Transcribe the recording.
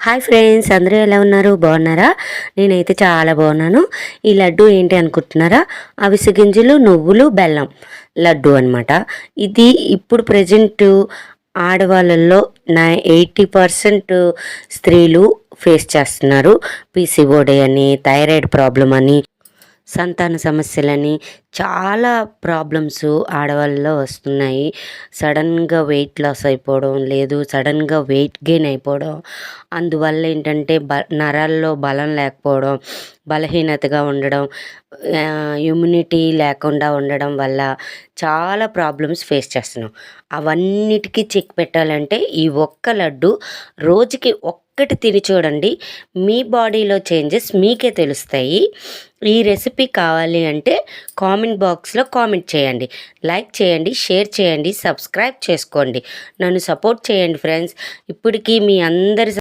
Hi friends, అందరూ ఎలా ఉన్నారు? బాగున్నారా? నేనైతే చాలా బాగున్నాను. ఈ లడ్డు ఏంటి అనుకుంటున్నారా? అవిసె గింజలు, నువ్వులు, బెల్లం లడ్డు అనమాట. ఇది ఇప్పుడు ప్రజెంట్ ఆడవాళ్ళల్లో 80% స్త్రీలు ఫేస్ చేస్తున్నారు. పీసీఓడి అని, థైరాయిడ్ ప్రాబ్లం అని, సంతాన సమస్యలని, చాలా ప్రాబ్లమ్స్ ఆడవాళ్ళలో వస్తున్నాయి. సడన్గా వెయిట్ లాస్ అయిపోవడం, లేదు సడన్గా వెయిట్ గెయిన్ అయిపోవడం, అందువల్ల ఏంటంటే నరాల్లో బలం లేకపోవడం, బలహీనతగా ఉండడం, ఇమ్యూనిటీ లేకుండా ఉండడం వల్ల చాలా ప్రాబ్లమ్స్ ఫేస్ చేస్తున్నాం. అవన్నిటికీ చెక్ పెట్టాలంటే ఈ ఒక్క లడ్డు రోజుకి ఒక్కటి తిని చూడండి. మీ బాడీలో చేంజెస్ మీకే తెలుస్తాయి. ఈ రెసిపీ కావాలి అంటే కామెంట్ బాక్స్లో కామెంట్ చేయండి, లైక్ చేయండి, షేర్ చేయండి, సబ్స్క్రైబ్ చేసుకోండి. నన్ను సపోర్ట్ చేయండి ఫ్రెండ్స్. ఇప్పటికీ మీ అందరి